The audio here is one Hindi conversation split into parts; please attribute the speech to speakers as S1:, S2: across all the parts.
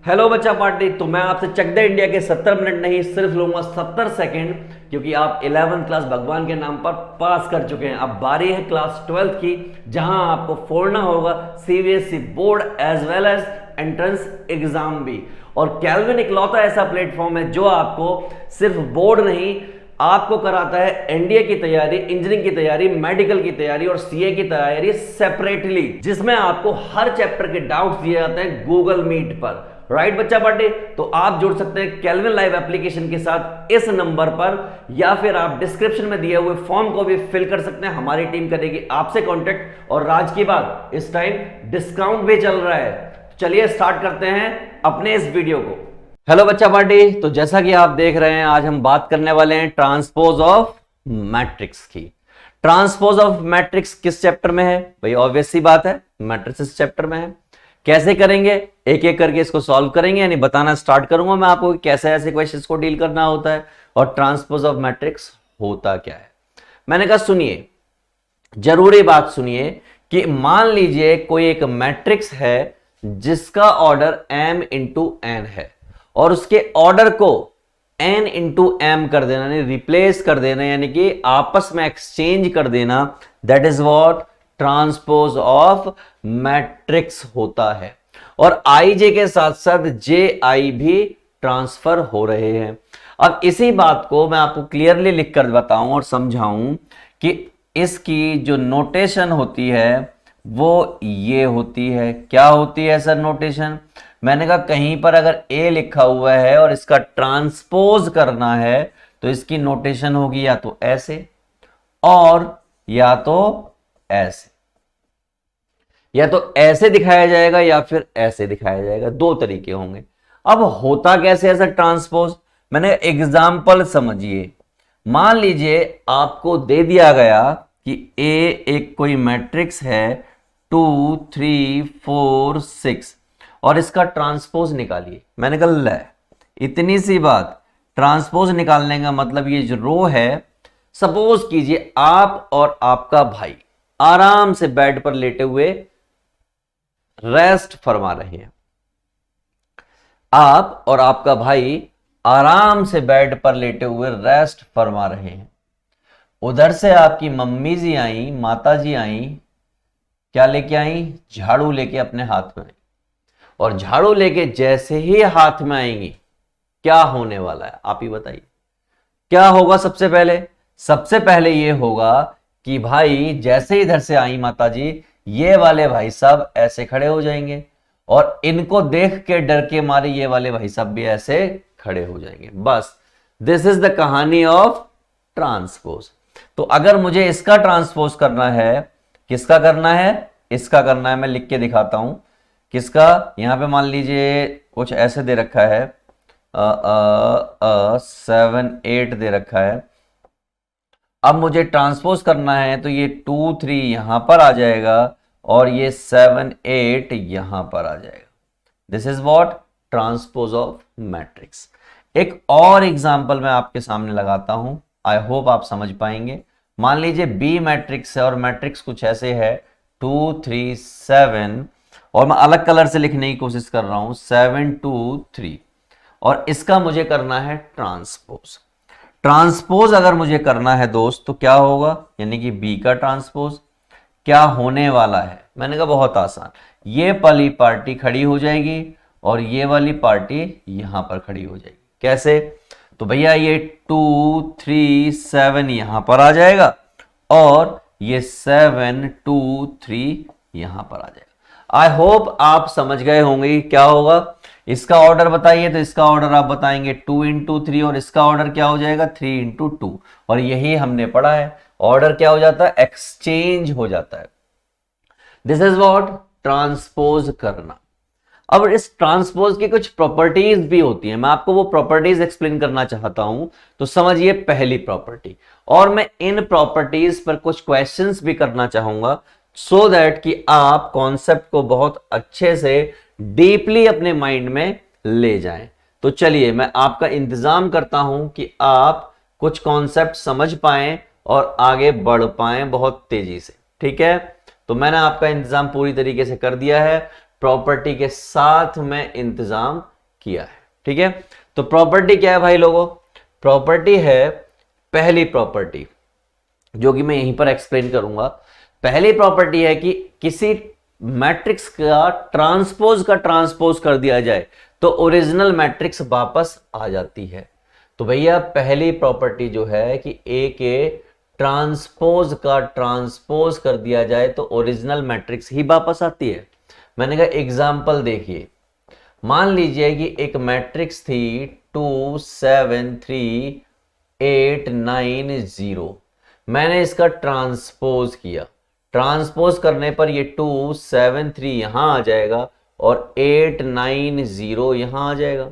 S1: हेलो बच्चा पार्टी। तो मैं आपसे चक दे इंडिया के 70 मिनट नहीं सिर्फ लूंगा 70 सेकंड, क्योंकि आप 11th क्लास भगवान के नाम पर पास कर चुके हैं। अब बारी है क्लास 12th की, जहां आपको फोड़ना होगा CBSE board as well as entrance exam भी। और कैल्विन इकलौता ऐसा प्लेटफॉर्म है जो आपको सिर्फ बोर्ड नहीं, आपको कराता है एनडीए की तैयारी, इंजीनियरिंग की तैयारी, मेडिकल की तैयारी और सीए की तैयारी सेपरेटली, जिसमें आपको हर चैप्टर के डाउट्स दिए जाते हैं गूगल मीट पर। राइट बच्चा पार्टी। तो आप जुड़ सकते हैं कैल्विन लाइव एप्लीकेशन के साथ इस नंबर पर, या फिर आप डिस्क्रिप्शन में दिए हुए फॉर्म को भी फिल कर सकते हैं। हमारी टीम करेगी आपसे कांटेक्ट। और राज की बात, इस टाइम डिस्काउंट भी चल रहा है। चलिए स्टार्ट करते हैं अपने इस वीडियो को। हेलो बच्चा पार्टी। तो जैसा कि आप देख रहे हैं, आज हम बात करने वाले हैं ट्रांसपोज ऑफ मैट्रिक्स की। ट्रांसपोज ऑफ मैट्रिक्स किस चैप्टर में है भाई? ऑब्वियस सी बात है, मैट्रिक्स चैप्टर में है। कैसे करेंगे? एक एक करके इसको सॉल्व करेंगे, यानी बताना स्टार्ट करूंगा मैं आपको कैसे ऐसे क्वेश्चंस को डील करना होता है और ट्रांसपोज ऑफ मैट्रिक्स होता क्या है। मैंने कहा सुनिए, जरूरी बात सुनिए कि मान लीजिए कोई एक मैट्रिक्स है जिसका ऑर्डर m इंटू एन है, और उसके ऑर्डर को n इंटू एम कर देना, यानी रिप्लेस कर देना, यानी कि आपस में एक्सचेंज कर देना। That is what transpose of matrix होता है। और आई जे के साथ साथ जे आई भी ट्रांसफर हो रहे हैं। अब इसी बात को मैं आपको क्लियरली लिखकर बताऊं और समझाऊं कि इसकी जो नोटेशन होती है वो ये होती है। क्या होती है सर नोटेशन? मैंने कहा कहीं पर अगर ए लिखा हुआ है और इसका ट्रांसपोज करना है तो इसकी नोटेशन होगी या तो ऐसे और या तो ऐसे, या तो ऐसे दिखाया जाएगा या फिर ऐसे दिखाया जाएगा। दो तरीके होंगे। अब होता कैसे ऐसा ट्रांसपोज? मैंने एग्जाम्पल समझिए। मान लीजिए आपको दे दिया गया कि ए एक कोई मैट्रिक्स है 2 3 4 6 और इसका ट्रांसपोज निकालिए। मैंने कहा ले, इतनी सी बात। ट्रांसपोज निकालने का मतलब ये जो रो है, सपोज कीजिए आप और आपका भाई आराम से बेड पर लेटे हुए रेस्ट फरमा रहे हैं। आप और आपका भाई आराम से बेड पर लेटे हुए रेस्ट फरमा रहे हैं। उधर से आपकी मम्मी जी आई, माता जी आई, क्या लेके आई? झाड़ू लेके अपने हाथ में आई। और झाड़ू लेके जैसे ही हाथ में आएंगी, क्या होने वाला है आप ही बताइए। क्या होगा? सबसे पहले ये होगा कि भाई जैसे ही इधर से आई माता जी, ये वाले भाई साहब ऐसे खड़े हो जाएंगे और इनको देख के डर के मारे ये वाले भाई साहब भी ऐसे खड़े हो जाएंगे। बस दिस इज द कहानी ऑफ ट्रांसपोज। तो अगर मुझे इसका ट्रांसपोज करना है, किसका करना है? इसका करना है। मैं लिख के दिखाता हूं किसका। यहां पे मान लीजिए कुछ ऐसे दे रखा है, 7 8 दे रखा है। अब मुझे ट्रांसपोज करना है तो ये 2 3 यहां पर आ जाएगा और ये 7 8 यहां पर आ जाएगा। This is what transpose of matrix. एक और एग्जांपल मैं आपके सामने लगाता हूं, आई होप आप समझ पाएंगे। मान लीजिए बी मैट्रिक्स है और मैट्रिक्स कुछ ऐसे है 2 3 7, और मैं अलग कलर से लिखने की कोशिश कर रहा हूं 7 2 3, और इसका मुझे करना है ट्रांसपोज। ट्रांसपोज अगर मुझे करना है दोस्त तो क्या होगा, यानी कि बी का ट्रांसपोज क्या होने वाला है? मैंने कहा बहुत आसान। ये वाली पार्टी खड़ी हो जाएगी और ये वाली पार्टी यहां पर खड़ी हो जाएगी। कैसे? तो भैया ये 2 3 7 यहां पर आ जाएगा और ये 7 2 3 यहां पर आ जाएगा। आई होप आप समझ गए होंगे क्या होगा। इसका ऑर्डर बताइए, तो इसका ऑर्डर आप बताएंगे 2 इंटू 3 और इसका ऑर्डर क्या हो जाएगा 3 इंटू 2। और यही हमने पढ़ा है, ऑर्डर क्या हो जाता है? एक्सचेंज हो जाता है। दिस इज व्हाट ट्रांसपोज करना। अब इस ट्रांसपोज की कुछ प्रॉपर्टीज भी होती हैं, मैं आपको वो प्रॉपर्टीज एक्सप्लेन करना चाहता हूं। तो समझिए पहली प्रॉपर्टी, और मैं इन प्रॉपर्टीज पर कुछ क्वेश्चंस भी करना चाहूंगा सो दैट कि आप कॉन्सेप्ट को बहुत अच्छे से डीपली अपने माइंड में ले जाएं। तो चलिए मैं आपका इंतजाम करता हूं कि आप कुछ कॉन्सेप्ट समझ पाएं और आगे बढ़ पाएं बहुत तेजी से। ठीक है, तो मैंने आपका इंतजाम पूरी तरीके से कर दिया है। प्रॉपर्टी के साथ मैं इंतजाम किया है। ठीक है, तो प्रॉपर्टी क्या है भाई लोगों? प्रॉपर्टी है पहली प्रॉपर्टी, जो कि मैं यहीं पर एक्सप्लेन करूंगा। पहली प्रॉपर्टी है कि किसी मैट्रिक्स का ट्रांसपोज कर दिया जाए तो ओरिजिनल मैट्रिक्स वापस आ जाती है। तो भैया पहली प्रॉपर्टी जो है कि ए के ट्रांसपोज कर दिया जाए तो ओरिजिनल मैट्रिक्स ही वापस आती है। मैंने कहा एग्जाम्पल देखिए, मान लीजिए कि एक मैट्रिक्स थी 2 7 3 8 9 0। मैंने इसका ट्रांसपोज किया, ट्रांसपोज करने पर ये 2 7 3 यहां आ जाएगा और 8 9 0 यहां आ जाएगा।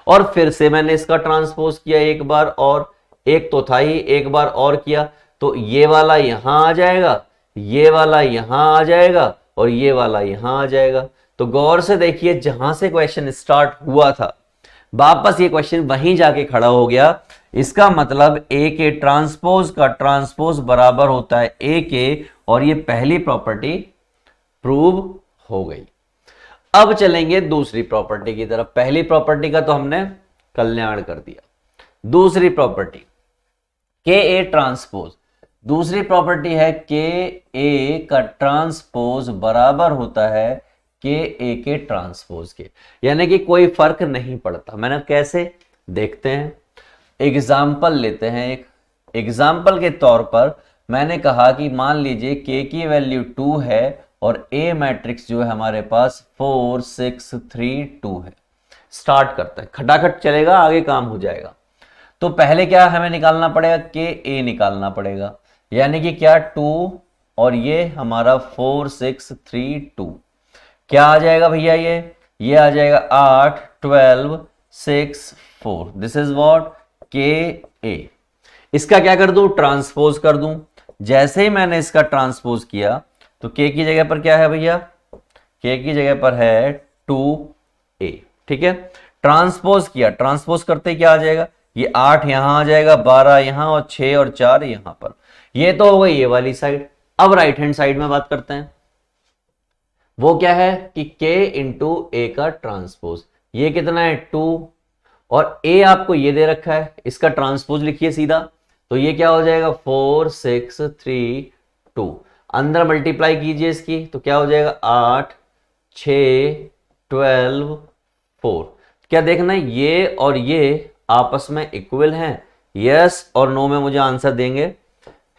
S1: और फिर से मैंने इसका ट्रांसपोज किया एक बार, और एक तो था ही, एक बार और किया तो ये वाला यहां आ जाएगा, ये वाला यहां आ जाएगा और ये वाला यहां आ जाएगा। तो गौर से देखिए, जहां से क्वेश्चन स्टार्ट हुआ था वापस ये क्वेश्चन वहीं जाके खड़ा हो गया। इसका मतलब ए के ट्रांसपोज का ट्रांसपोज बराबर होता है ए के, और ये पहली प्रॉपर्टी प्रूव हो गई। अब चलेंगे दूसरी प्रॉपर्टी की तरफ। पहली प्रॉपर्टी का तो हमने कल्याण कर दिया। दूसरी प्रॉपर्टी के ए ट्रांसपोज, दूसरी प्रॉपर्टी है के ए का ट्रांसपोज बराबर होता है के ए के ट्रांसपोज के, यानी कि कोई फर्क नहीं पड़ता। मैंने कैसे देखते हैं, एग्जाम्पल लेते हैं। एक एग्जाम्पल के तौर पर मैंने कहा कि मान लीजिए के की वैल्यू 2 है और ए मैट्रिक्स जो है हमारे पास 4 6 3 2 है। स्टार्ट करते हैं, खटाखट चलेगा, आगे काम हो जाएगा। तो पहले क्या हमें निकालना पड़ेगा? के ए निकालना पड़ेगा, यानी कि क्या 2 और ये हमारा 4 6 3 2 क्या आ जाएगा भैया? ये आ जाएगा 8 12 6 4। दिस इज व्हाट के ए। इसका क्या कर दूं? ट्रांसपोज कर दूं। जैसे ही मैंने इसका ट्रांसपोज किया तो के की जगह पर क्या है भैया? के की जगह पर है 2a। ठीक है, ट्रांसपोज किया, ट्रांसपोज करते क्या आ जाएगा? ये 8 यहां आ जाएगा, 12 यहां और 6 और 4 यहां पर। ये तो हो गई ये वाली साइड। अब राइट हैंड साइड में बात करते हैं। वो क्या है कि k इंटू ए का ट्रांसपोज। ये कितना है? 2, और a आपको ये दे रखा है, इसका ट्रांसपोज लिखिए सीधा। तो ये क्या हो जाएगा? 4 6 3 2। अंदर मल्टीप्लाई कीजिए इसकी तो क्या हो जाएगा? 8 6 12 4। क्या देखना है? ये और ये आपस में इक्वल हैं? यस और नो में मुझे आंसर देंगे,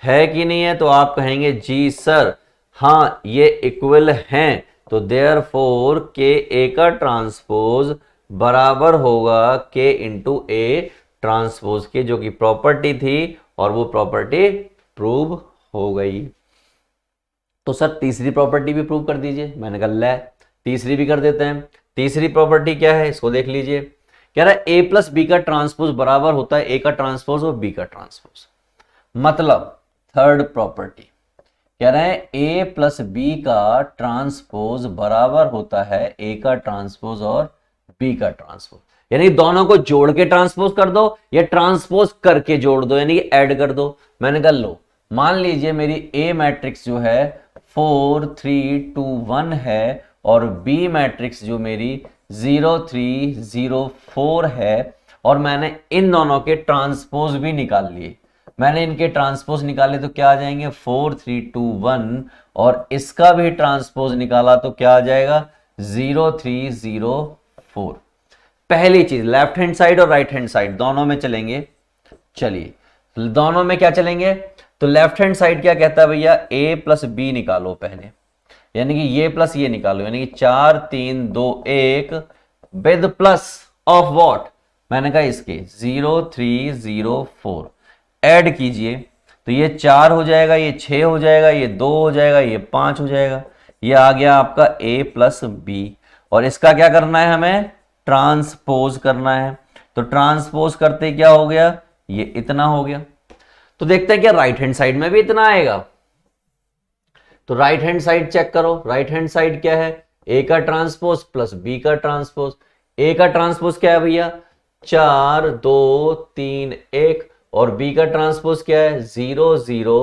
S1: है कि नहीं है? तो आप कहेंगे जी सर, हाँ ये इक्वल हैं। तो देयरफॉर के ए का ट्रांसपोज बराबर होगा के इंटू ए ट्रांसपोज के, जो कि प्रॉपर्टी थी और वो प्रॉपर्टी प्रूव हो गई। तो सर तीसरी प्रॉपर्टी भी प्रूव कर दीजिए। मैंने कहा ले, तीसरी भी कर देते हैं। तीसरी प्रॉपर्टी क्या है इसको देख लीजिए। कह रहा है ए प्लस बी का ट्रांसपोज बराबर होता है ए का ट्रांसपोज और बी का ट्रांसपोज। मतलब थर्ड प्रॉपर्टी कह रहे हैं ए प्लस बी का ट्रांसपोज बराबर होता है ए का ट्रांसपोज और बी का ट्रांसपोज, यानी दोनों को जोड़ के ट्रांसपोज कर दो या ट्रांसपोज करके जोड़ दो, यानी ऐड कर दो। मैंने कहा लो, मान लीजिए मेरी ए मैट्रिक्स जो है 4 3 2 1 है और बी मैट्रिक्स जो मेरी 0 3 0 4 है, और मैंने इन दोनों के ट्रांसपोज भी निकाल लिए। मैंने इनके ट्रांसपोज निकाले तो क्या आ जाएंगे? 4 3 2 1, और इसका भी ट्रांसपोज निकाला तो क्या आ जाएगा? 0 3 0 4। पहली चीज लेफ्ट हैंड साइड और राइट हैंड साइड दोनों में चलेंगे। चलिए दोनों में क्या चलेंगे? तो लेफ्ट हैंड साइड क्या कहता है भैया? a प्लस बी निकालो पहले, यानी कि ये प्लस ये निकालो, यानी कि 4 3 2 1 विद प्लस ऑफ व्हाट? मैंने कहा इसके 0 3 0 4 ऐड कीजिए तो ये 4 हो जाएगा, ये 6 हो जाएगा, ये 2 हो जाएगा, ये 5 हो जाएगा। ये आ गया आपका a प्लस बी, और इसका क्या करना है? हमें ट्रांसपोज करना है। तो ट्रांसपोज करते क्या हो गया? ये इतना हो गया। तो देखते हैं क्या राइट हैंड साइड में भी इतना आएगा। तो राइट हैंड साइड चेक करो। राइट हैंड साइड क्या है? ए का ट्रांसपोज प्लस बी का ट्रांसपोज। ए का ट्रांसपोज क्या है भैया? 4 2 3 1, और बी का ट्रांसपोज क्या है? 0 0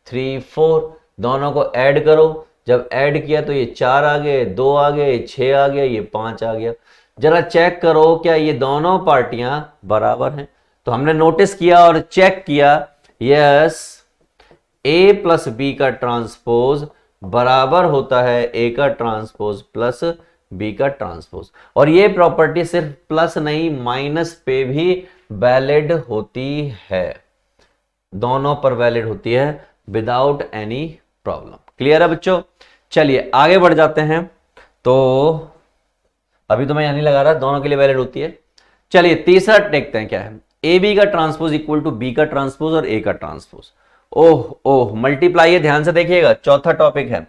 S1: 3 4। दोनों को ऐड करो। जब ऐड किया तो ये 4 आ गए, 2 आ गए, 6 आ गया, ये 5 आ गया। जरा चेक करो क्या ये दोनों पार्टियां बराबर हैं। तो हमने नोटिस किया और चेक किया, यस ए प्लस बी का ट्रांसपोज बराबर होता है ए का ट्रांसपोज प्लस बी का ट्रांसपोज। और ये प्रॉपर्टी सिर्फ प्लस नहीं माइनस पे भी वैलिड होती है, दोनों पर वैलिड होती है विदाउट एनी प्रॉब्लम। क्लियर है बच्चों? चलिए आगे बढ़ जाते हैं। तो अभी तो मैं यहां नहीं लगा रहा, दोनों के लिए वैलिड होती है। चलिए तीसरा देखते हैं क्या है। ए बी का ट्रांसपोज इक्वल टू बी का ट्रांसपोज और ए का ट्रांसपोज। ओह ओह मल्टीप्लाई है, ध्यान से देखिएगा, चौथा टॉपिक है।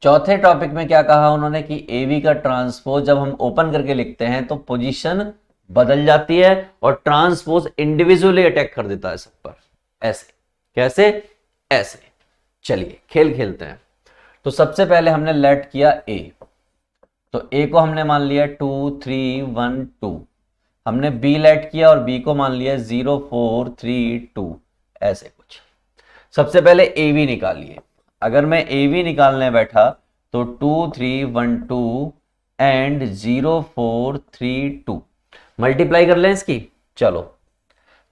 S1: चौथे टॉपिक में क्या कहा उन्होंने कि ए बी का ट्रांसपोज जब हम ओपन करके लिखते हैं तो पोजीशन बदल जाती है और ट्रांसपोज इंडिविजुअली अटैक कर देता है सब पर। ऐसे कैसे? ऐसे। चलिए खेल खेलते हैं। तो सबसे पहले हमने लेट किया ए, तो ए को हमने मान लिया 2 3 1 2। हमने बी लेट किया और बी को मान लिया 0 4 3 2, ऐसे कुछ। सबसे पहले ए बी निकालिए। अगर मैं ए बी निकालने बैठा तो 2 3 1 2 एंड 0 4 3 2 मल्टीप्लाई कर लें इसकी। चलो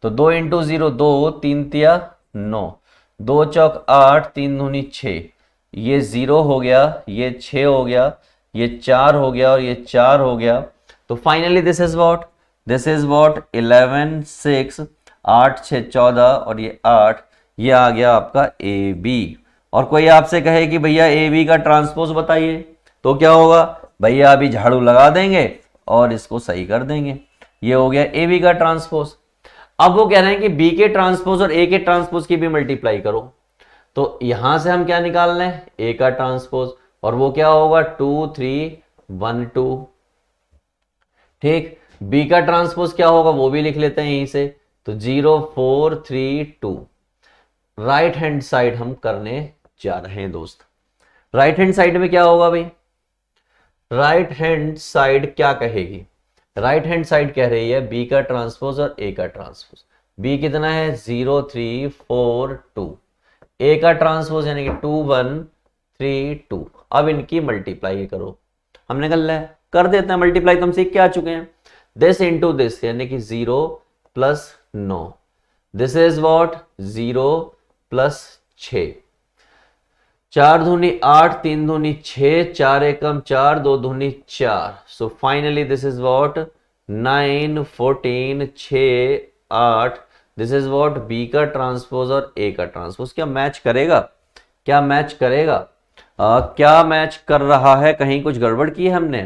S1: तो 2 इंटू 0 2, 3 तिया 9, 2 चौक 8, 3 दूनी 6, ये 0 हो गया, ये 6 हो गया, ये 4 हो गया और ये 4 हो गया। तो finally this is what? This is what 11 6 8 6 14 और ये 8, ये आ गया आपका ए बी। और कोई आपसे कहे कि भैया ए बी का ट्रांसपोज बताइए, तो क्या होगा भैया? अभी झाड़ू लगा देंगे और इसको सही कर देंगे। ये हो गया ए बी का ट्रांसपोज। अब वो कह रहे हैं कि बी के ट्रांसपोज और ए के ट्रांसपोज की भी मल्टीप्लाई करो। तो यहां से हम क्या निकाल रहे हैं? ए का ट्रांसपोज, और वो क्या होगा 2 3 1 2। ठीक, बी का ट्रांसपोज क्या होगा वो भी लिख लेते हैं यहीं से, तो 0 4 3 2। राइट हैंड साइड हम करने जा रहे हैं दोस्त। राइट हैंड साइड में क्या होगा भाई? राइट हैंड साइड क्या कहेगी? राइट हैंड साइड कह रही है बी का ट्रांसपोज और ए का ट्रांसपोज। बी कितना है? 0 3 4 2। ए का ट्रांसपोज यानी कि 2 1 3 2। अब इनकी मल्टीप्लाई करो। हमने कर देते हैं मल्टीप्लाई, तो हम सीख के आ चुके हैं। दिस इंटू दिस यानी कि 0 plus 9, this is what 0 plus 6, 4 दूनी 8, 3 दूनी 6, 4 एकम 4, 2 दूनी 4। So finally this is what 9 14 6 8। This is what B का ट्रांसपोज और ए का ट्रांसपोज। क्या मैच करेगा? क्या मैच करेगा? क्या मैच कर रहा है? कहीं कुछ गड़बड़ की है हमने?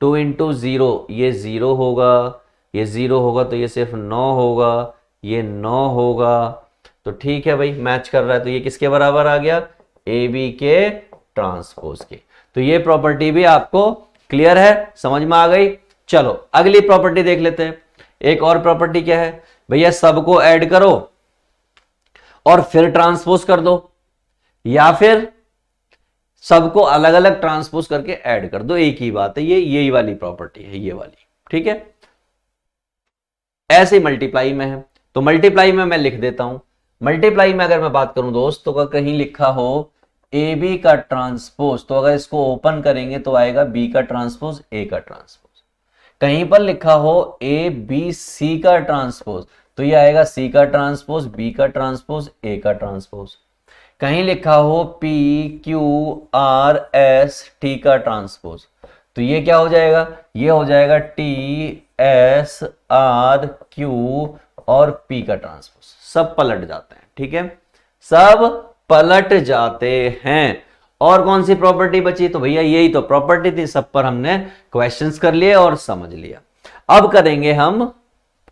S1: 2 इंटू 0 ये 0 होगा, ये 0 होगा तो ये सिर्फ 9 होगा, ये 9 होगा। तो ठीक है भाई, मैच कर रहा है। तो ये किसके बराबर आ गया? ए बी के ट्रांसपोज के। तो ये प्रॉपर्टी भी आपको क्लियर है, समझ में आ गई? चलो अगली प्रॉपर्टी देख लेते हैं। एक और प्रॉपर्टी क्या है भैया? सबको ऐड करो और फिर ट्रांसपोज कर दो, या फिर सबको अलग अलग ट्रांसपोज करके ऐड कर दो। एक ही बात है, ये यही वाली प्रॉपर्टी है, ये वाली। ठीक है, ऐसे मल्टीप्लाई में है। तो मल्टीप्लाई में मैं लिख देता हूं। मल्टीप्लाई में अगर मैं बात करूं दोस्त, तो अगर कहीं लिखा हो ए बी का ट्रांसपोज, तो अगर इसको ओपन करेंगे तो आएगा बी का ट्रांसपोज ए का ट्रांसपोज। कहीं पर लिखा हो ए बी सी का ट्रांसपोज, तो ये आएगा सी का ट्रांसपोज बी का ट्रांसपोज ए का ट्रांसपोज। कहीं लिखा हो P Q R S T का ट्रांसपोज, तो ये क्या हो जाएगा? ये हो जाएगा टी एस आर क्यू और पी का ट्रांसपोज। सब पलट जाते हैं। ठीक है, सब पलट जाते हैं। और कौन सी प्रॉपर्टी बची? तो भैया यही तो प्रॉपर्टी थी, सब पर हमने क्वेश्चंस कर लिए और समझ लिया। अब करेंगे हम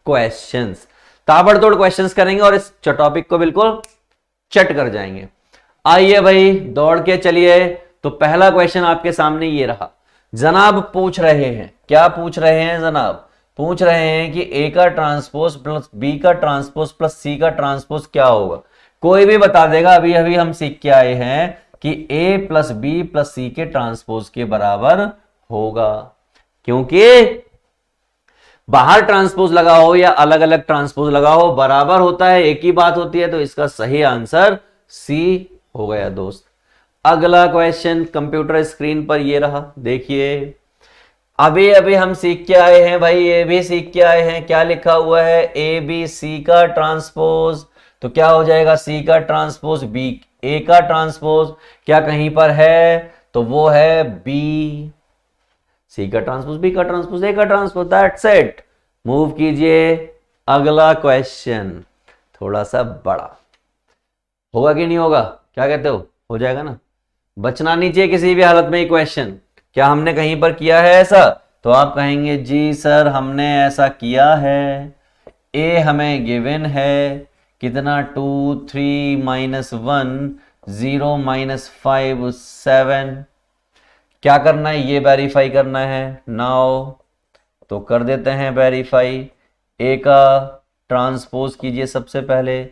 S1: क्वेश्चंस, ताबड़तोड़ क्वेश्चंस करेंगे और इस टॉपिक को बिल्कुल चट कर जाएंगे। आइए भाई दौड़ के चलिए। तो पहला क्वेश्चन आपके सामने ये रहा। जनाब पूछ रहे हैं, क्या पूछ रहे हैं जनाब? पूछ रहे हैं कि ए का ट्रांसपोज प्लस बी का ट्रांसपोज प्लस सी का ट्रांसपोज क्या होगा। कोई भी बता देगा। अभी अभी हम सीख के आए हैं कि ए प्लस बी प्लस सी के ट्रांसपोज के बराबर होगा, क्योंकि बाहर ट्रांसपोज लगा हो या अलग अलग ट्रांसपोज लगा हो बराबर होता है, एक ही बात होती है। तो इसका सही आंसर सी हो गया दोस्त। अगला क्वेश्चन कंप्यूटर स्क्रीन पर ये रहा, देखिए अभी अभी हम सीख के आए हैं भाई, ये भी सीख के आए हैं। क्या लिखा हुआ है, ए बी सी का ट्रांसपोज, तो क्या हो जाएगा सी का ट्रांसपोज बी ए का ट्रांसपोज, क्या कहीं पर है तो वो है बी, सी का ट्रांसपोज बी का ट्रांसपोज ए का ट्रांसपोज, दैट्स इट। मूव कीजिए अगला क्वेश्चन, थोड़ा सा बड़ा होगा कि नहीं होगा, क्या कहते हो जाएगा ना, बचना नहीं चाहिए किसी भी हालत में ये क्वेश्चन। क्या हमने कहीं पर किया है ऐसा, तो आप कहेंगे जी सर हमने ऐसा किया है। ए हमें गिवन है कितना 2 3 -1 0 -5 7, क्या करना है ये वेरीफाई करना है नाउ, तो कर देते हैं वेरीफाई। ए का ट्रांसपोज कीजिए सबसे पहले,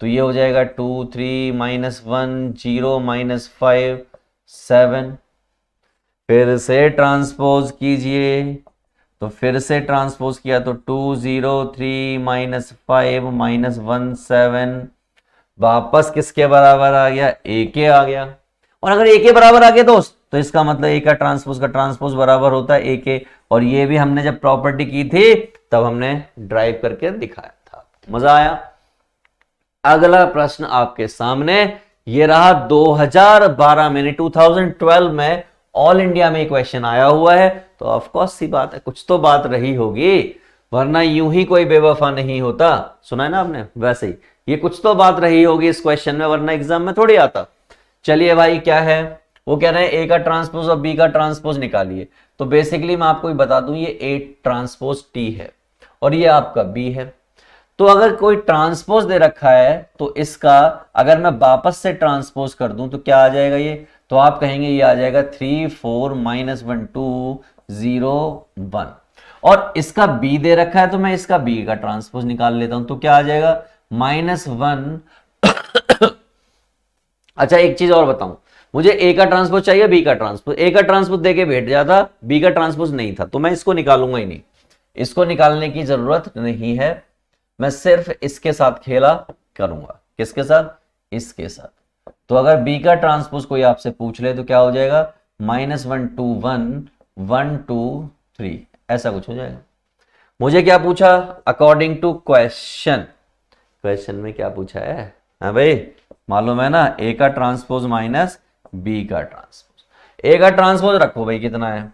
S1: तो ये हो जाएगा 2 3 -1 0 -5 7, फिर से ट्रांसपोज कीजिए, तो फिर से ट्रांसपोज किया तो 2 0 3 -5 -1 7, वापस किसके बराबर आ गया, ए के आ गया। और अगर ए के बराबर आ गया दोस्त, तो इसका मतलब ए का ट्रांसपोज बराबर होता है ए के, और ये भी हमने जब प्रॉपर्टी की थी तब हमने ड्राइव करके दिखाया था। मजा आया। अगला प्रश्न आपके सामने ये रहा, 2012 में 2012 में ऑल इंडिया में क्वेश्चन आया हुआ है, तो ऑफ कोर्स सी बात है कुछ तो बात रही होगी, वरना यूं ही कोई बेवफा नहीं होता। सुना है ना आपने, वैसे ही ये कुछ तो बात रही होगी इस क्वेश्चन में, वरना एग्जाम में थोड़ी आता। चलिए भाई क्या है, वो कह रहे हैं ए का ट्रांसपोज और बी का ट्रांसपोज निकालिए। तो बेसिकली मैं आपको बता दूं, ये ए ट्रांसपोज टी है और ये आपका बी है। तो अगर कोई ट्रांसपोज दे रखा है तो इसका अगर मैं वापस से ट्रांसपोज कर दूं तो क्या आ जाएगा ये, तो आप कहेंगे ये आ जाएगा 3 4 -1 2 0 1, और इसका बी दे रखा है तो मैं इसका बी का ट्रांसपोज निकाल लेता हूं, तो क्या आ जाएगा -1 अच्छा एक चीज और बताऊं, मुझे ए का ट्रांसपोज चाहिए बी का ट्रांसपोज, ए का ट्रांसपोज देके भेट जाता, बी का ट्रांसपोज नहीं था, तो मैं इसको निकालूंगा ही नहीं, इसको निकालने की जरूरत नहीं है, मैं सिर्फ इसके साथ खेला करूंगा। किसके साथ, इसके साथ। तो अगर बी का ट्रांसपोज कोई आपसे पूछ ले तो क्या हो जाएगा, -1 2 1 1 2 3, ऐसा कुछ हो जाएगा। मुझे क्या पूछा, अकॉर्डिंग टू क्वेश्चन, क्वेश्चन में क्या पूछा है, हाँ भाई मालूम है ना, ए का ट्रांसपोज माइनस बी का ट्रांसपोज। ए का ट्रांसपोज रखो भाई कितना है,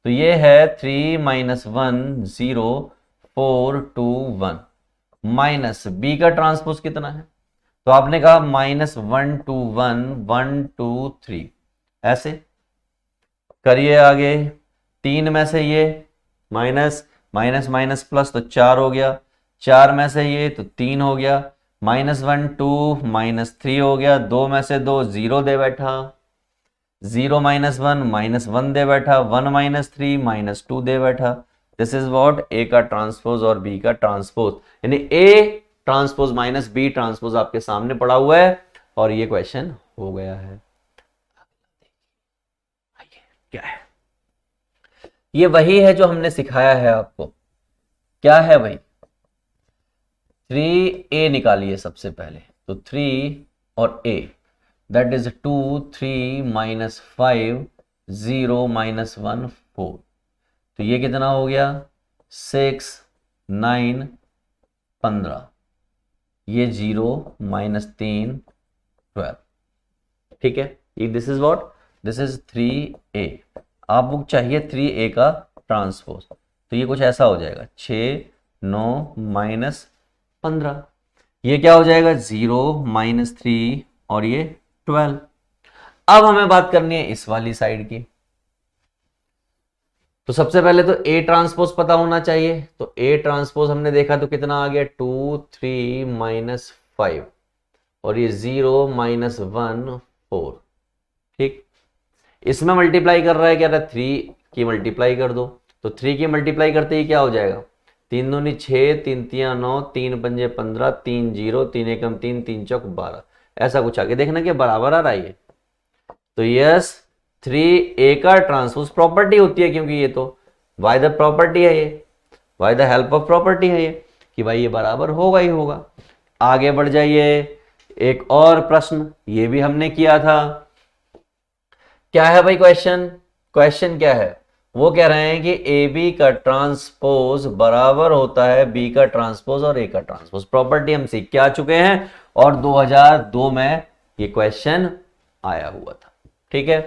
S1: तो ये है 3 -1 0 4 2 1, माइनस बी का ट्रांसपोज कितना है, तो आपने कहा -1 2 1 1 2 3, ऐसे करिए आगे। 3 में से ये माइनस माइनस माइनस प्लस, तो 4 हो गया, 4 में से ये तो 3 हो गया, -1 2 -3 हो गया, 2 में से 2 0 दे बैठा, 0 -1 -1 दे बैठा, 1 -3 -2 दे बैठा। दिस इज व्हाट ए का ट्रांसपोज और बी का ट्रांसपोज, यानी A transpose minus B transpose आपके सामने पड़ा हुआ है और ये क्वेश्चन हो गया है। क्या है, ये वही है जो हमने सिखाया है आपको। क्या है भाई, 3a निकालिए सबसे पहले, तो 3 और a दैट इज 2 3 -5 0 -1 4, तो ये कितना हो गया 6 9 15, ये 0 -3 12, ठीक है। ये this is what, this is 3a। आपको चाहिए 3a का ट्रांसपोज, तो ये कुछ ऐसा हो जाएगा 6 9 -15, ये क्या हो जाएगा 0 -3 और ये 12। अब हमें बात करनी है इस वाली साइड की, तो सबसे पहले तो ए ट्रांसपोज पता होना चाहिए, तो ए ट्रांसपोज हमने देखा तो कितना आ गया 2 3 -5 और ये 0 -1 4, ठीक। इसमें मल्टीप्लाई कर रहा है, क्या रहा है 3 की मल्टीप्लाई कर दो, तो 3 की मल्टीप्लाई करते ही क्या हो जाएगा 3 दूनी 6 3 तियां 9 3 पंजे 15 3 0 3 एकम 3 3 चौक 12, ऐसा कुछ आगे देखना कि बराबर आ रहा है। तो यस 3a का ट्रांसपोज प्रॉपर्टी होती है, क्योंकि ये तो बाय द प्रॉपर्टी है, ये by the help of property है ये, कि भाई ये बराबर होगा ही होगा। आगे बढ़ जाइए, एक और प्रश्न ये भी हमने किया था, क्या है भाई क्वेश्चन? क्वेश्चन क्या है? वो कह रहे हैं कि ए बी का ट्रांसपोज बराबर होता है बी का ट्रांसपोज और ए का ट्रांसपोज। प्रॉपर्टी हम सीख के आ चुके हैं और 2002 में ये क्वेश्चन आया हुआ था। ठीक है,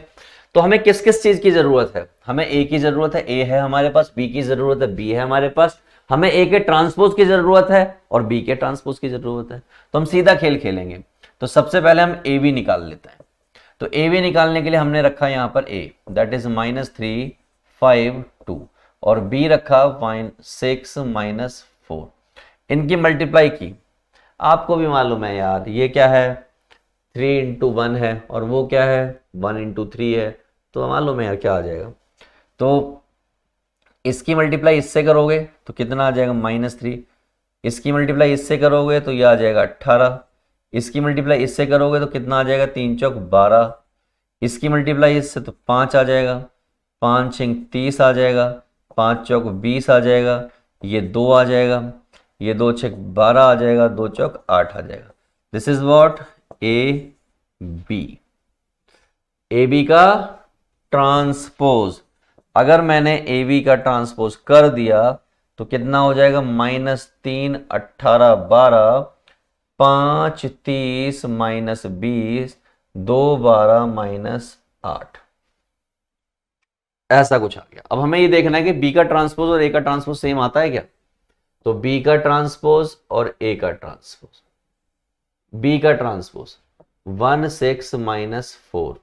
S1: तो हमें किस किस चीज की जरूरत है? हमें ए की जरूरत है, ए है हमारे पास, बी की जरूरत है, बी है हमारे पास, हमें ए के ट्रांसपोज की जरूरत है और बी के ट्रांसपोज की जरूरत है। तो हम सीधा खेल खेलेंगे। तो सबसे पहले हम ए बी निकाल लेते हैं। तो ए बी निकालने के लिए हमने रखा यहां पर ए, दैट इज -3 5 2, और बी रखा 6 -4। इनकी मल्टीप्लाई की। आपको भी मालूम है यार, ये क्या है 3 इंटू 1 है और वो क्या है 1 इंटू 3 है, तो मालूम है यार क्या आ जाएगा। तो इसकी मल्टीप्लाई इससे करोगे तो कितना आ जाएगा -3, इसकी मल्टीप्लाई इससे करोगे तो यह आ जाएगा 18, इसकी मल्टीप्लाई इससे करोगे तो कितना आ जाएगा 3 चौक 12, इसकी मल्टीप्लाई इससे तो 5 आ जाएगा, 5 6 30 आ जाएगा, 5 चौक 20 आ जाएगा, ये 2 आ जाएगा, ये 2 6 12 आ जाएगा, 2 चौक 8 आ जाएगा। This is what A B का ट्रांसपोज। अगर मैंने ए बी का ट्रांसपोज कर दिया तो कितना हो जाएगा -3 18 12, 5 30 -20, 2 12 -8, ऐसा कुछ आ गया। अब हमें ये देखना है कि बी का ट्रांसपोज और ए का ट्रांसपोज सेम आता है क्या। तो बी का ट्रांसपोज और ए का ट्रांसपोज, बी का ट्रांसपोज 1 6 -4,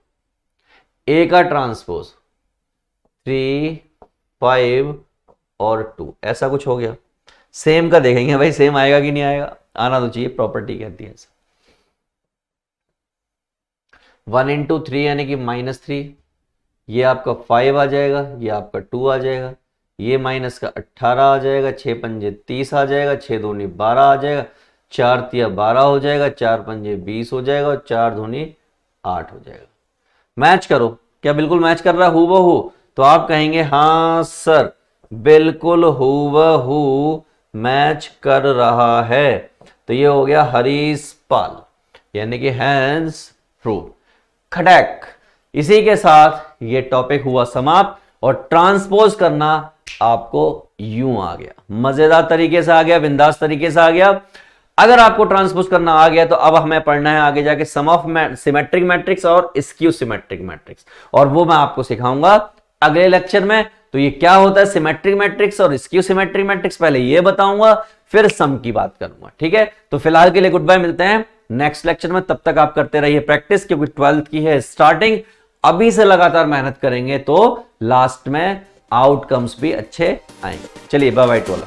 S1: ए का ट्रांसपोज 3 5 और 2, ऐसा कुछ हो गया। सेम का देखेंगे भाई, सेम आएगा कि नहीं आएगा, आना तो चाहिए, प्रॉपर्टी कहती है। 1 इंटू 3 यानी कि -3, ये आपका 5 आ जाएगा, ये आपका 2 आ जाएगा, ये माइनस का 18 आ जाएगा, 6 पंजे 30 आ जाएगा, 6 दूनी 12 आ जाएगा, 4 तिया 12 हो जाएगा, 4 पंजे 20 हो जाएगा और 4 दूनी 8 हो जाएगा। मैच करो, क्या बिल्कुल मैच कर रहा है हूबहू? तो आप कहेंगे हाँ सर बिल्कुल हूबहू मैच कर रहा है। तो ये हो गया हरीश पाल, यानी कि हैंस प्रूव खटैक। इसी के साथ ये टॉपिक हुआ समाप्त और ट्रांसपोज करना आपको यूं आ गया, मजेदार तरीके से आ गया, बिंदास तरीके से आ गया। अगर आपको ट्रांसपोज करना आ गया तो अब हमें पढ़ना है आगे जाके सम ऑफ सिमेट्रिक मैट्रिक्स और स्क्यू सिमेट्रिक मैट्रिक्स, और वो मैं आपको सिखाऊंगा अगले लेक्चर में। तो ये क्या होता है सिमेट्रिक मैट्रिक्स और स्क्यू सिमेट्रिक मैट्रिक्स, पहले ये बताऊंगा, फिर सम की बात करूंगा। ठीक है, तो फिलहाल के लिए गुड बाय, मिलते हैं नेक्स्ट लेक्चर में। तब तक आप करते रहिए प्रैक्टिस, क्योंकि 12th की है स्टार्टिंग। अभी से लगातार मेहनत करेंगे तो लास्ट में आउटकम्स भी अच्छे आएंगे। चलिए बाय बाय टोला।